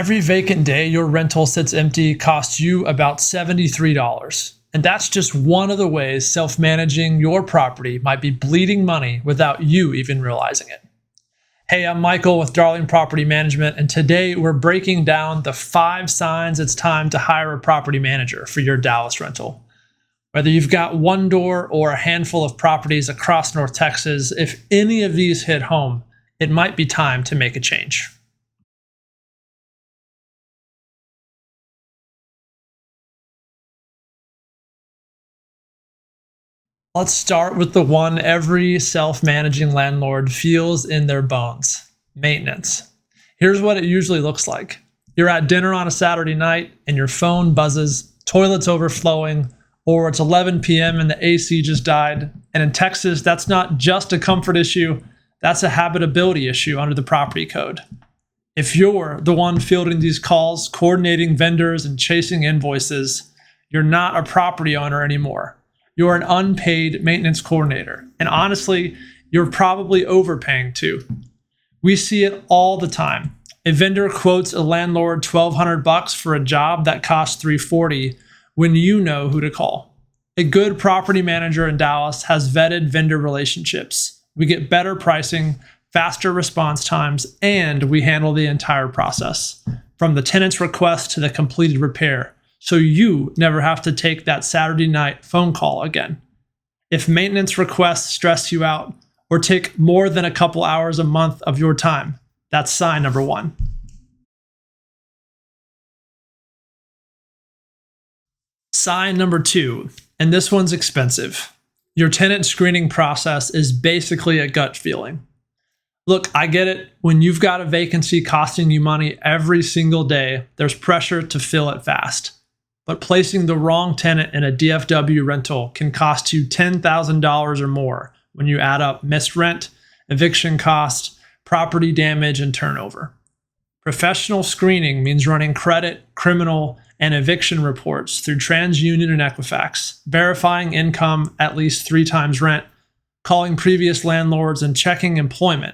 Every vacant day your rental sits empty costs you about $73. And that's just one of the ways self-managing your property might be bleeding money without you even realizing it. Hey, I'm Michael with Darling Property Management, and today we're breaking down the 5 signs it's time to hire a property manager for your Dallas rental. Whether you've got one door or a handful of properties across North Texas, if any of these hit home, it might be time to make a change. Let's start with the one every self-managing landlord feels in their bones: maintenance. Here's what it usually looks like. You're at dinner on a Saturday night and your phone buzzes, toilet's overflowing, or it's 11 p.m. and the AC just died. And in Texas, that's not just a comfort issue, that's a habitability issue under the property code. If you're the one fielding these calls, coordinating vendors, and chasing invoices, you're not a property owner anymore. You're an unpaid maintenance coordinator. And honestly, you're probably overpaying too. We see it all the time. A vendor quotes a landlord $1,200 for a job that costs $340 when you know who to call. A good property manager in Dallas has vetted vendor relationships. We get better pricing, faster response times, and we handle the entire process, from the tenant's request to the completed repair, so you never have to take that Saturday night phone call again. If maintenance requests stress you out or take more than a couple hours a month of your time, that's sign number 1. Sign number 2, and this one's expensive. Your tenant screening process is basically a gut feeling. Look, I get it. When you've got a vacancy costing you money every single day, there's pressure to fill it fast. But placing the wrong tenant in a DFW rental can cost you $10,000 or more when you add up missed rent, eviction costs, property damage, and turnover. Professional screening means running credit, criminal, and eviction reports through TransUnion and Equifax, verifying income at least 3 times rent, calling previous landlords, and checking employment.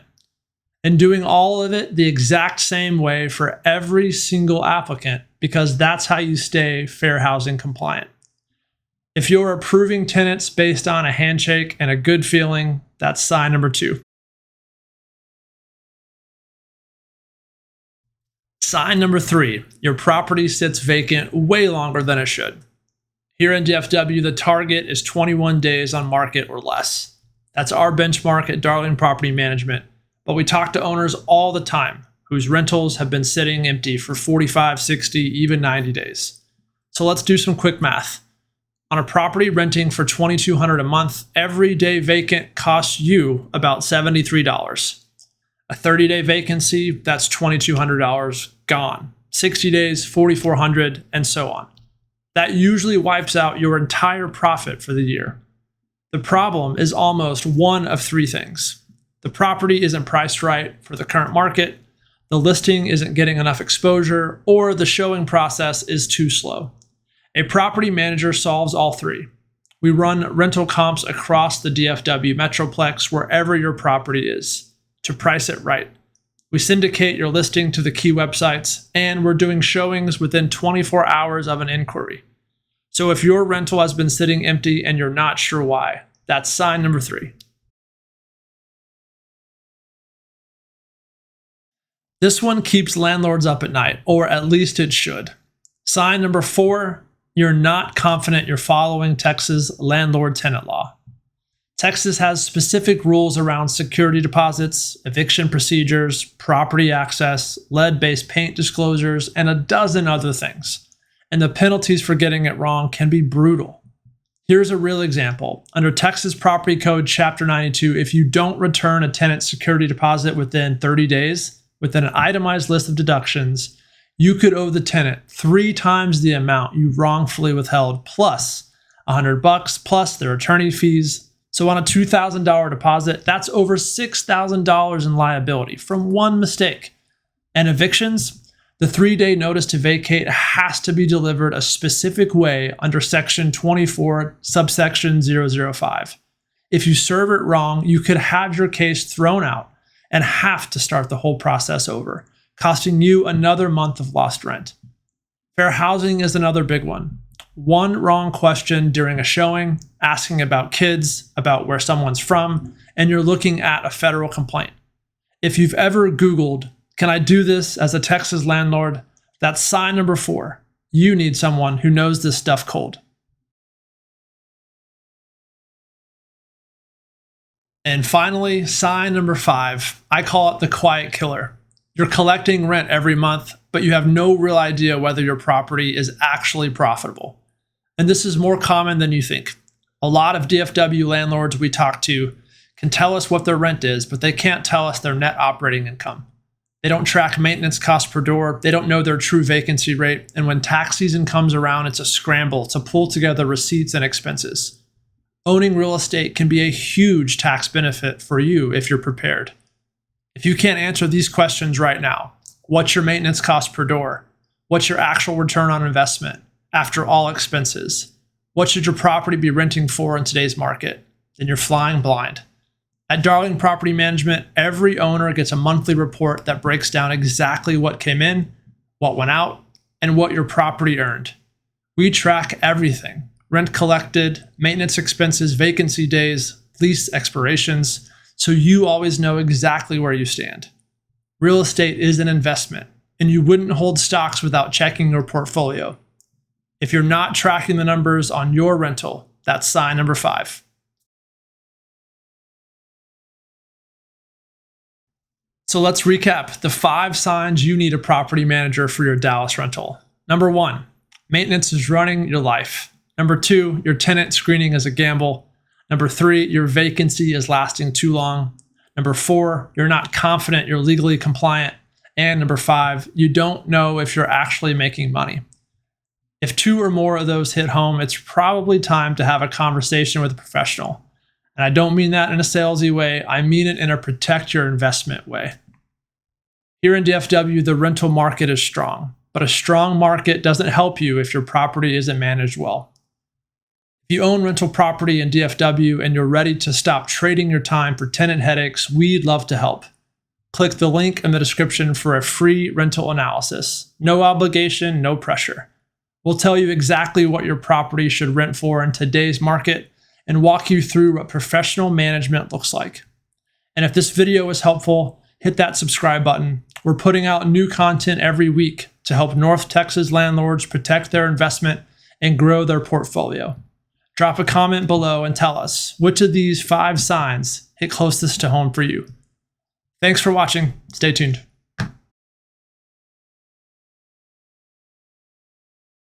And doing all of it the exact same way for every single applicant, because that's how you stay fair housing compliant. If you're approving tenants based on a handshake and a good feeling, that's sign number 2. Sign number 3, your property sits vacant way longer than it should. Here in DFW, the target is 21 days on market or less. That's our benchmark at Darling Property Management. But we talk to owners all the time whose rentals have been sitting empty for 45, 60, even 90 days. So let's do some quick math. On a property renting for $2,200 a month, every day vacant costs you about $73. A 30-day vacancy, that's $2,200 gone. 60 days, $4,400, and so on. That usually wipes out your entire profit for the year. The problem is almost one of 3 things. The property isn't priced right for the current market, the listing isn't getting enough exposure, or the showing process is too slow. A property manager solves all 3. We run rental comps across the DFW Metroplex wherever your property is to price it right. We syndicate your listing to the key websites, and we're doing showings within 24 hours of an inquiry. So if your rental has been sitting empty and you're not sure why, that's sign number 3. This one keeps landlords up at night, or at least it should. Sign number 4, you're not confident you're following Texas landlord-tenant law. Texas has specific rules around security deposits, eviction procedures, property access, lead-based paint disclosures, and a dozen other things. And the penalties for getting it wrong can be brutal. Here's a real example. Under Texas Property Code Chapter 92, if you don't return a tenant's security deposit within 30 days, with an itemized list of deductions, you could owe the tenant 3 times the amount you wrongfully withheld, plus $100 plus their attorney fees. So on a $2,000 deposit, that's over $6,000 in liability from one mistake. And evictions, the 3-day notice to vacate has to be delivered a specific way under Section 24, subsection 005. If you serve it wrong, you could have your case thrown out and have to start the whole process over, costing you another month of lost rent. Fair housing is another big one. One wrong question during a showing, asking about kids, about where someone's from, and you're looking at a federal complaint. If you've ever Googled, "Can I do this as a Texas landlord?" that's sign number 4. You need someone who knows this stuff cold. And finally, sign number 5. I call it the quiet killer. You're collecting rent every month, but you have no real idea whether your property is actually profitable. And this is more common than you think. A lot of DFW landlords we talk to can tell us what their rent is, but they can't tell us their net operating income. They don't track maintenance cost per door. They don't know their true vacancy rate. And when tax season comes around, it's a scramble to pull together receipts and expenses. Owning real estate can be a huge tax benefit for you if you're prepared. If you can't answer these questions right now, what's your maintenance cost per door? What's your actual return on investment after all expenses? What should your property be renting for in today's market? Then you're flying blind. At Darling Property Management, every owner gets a monthly report that breaks down exactly what came in, what went out, and what your property earned. We track everything: rent collected, maintenance expenses, vacancy days, lease expirations, so you always know exactly where you stand. Real estate is an investment, and you wouldn't hold stocks without checking your portfolio. If you're not tracking the numbers on your rental, that's sign number 5. So let's recap the 5 signs you need a property manager for your Dallas rental. Number 1, maintenance is running your life. Number 2, your tenant screening is a gamble. Number 3, your vacancy is lasting too long. Number 4, you're not confident you're legally compliant. And number 5, you don't know if you're actually making money. If 2 or more of those hit home, it's probably time to have a conversation with a professional. And I don't mean that in a salesy way. I mean it in a protect your investment way. Here in DFW, the rental market is strong, but a strong market doesn't help you if your property isn't managed well. If you own rental property in DFW and you're ready to stop trading your time for tenant headaches, we'd love to help. Click the link in the description for a free rental analysis. No obligation, no pressure. We'll tell you exactly what your property should rent for in today's market and walk you through what professional management looks like. And if this video was helpful, hit that subscribe button. We're putting out new content every week to help North Texas landlords protect their investment and grow their portfolio. Drop a comment below and tell us which of these 5 signs hit closest to home for you. Thanks for watching. Stay tuned.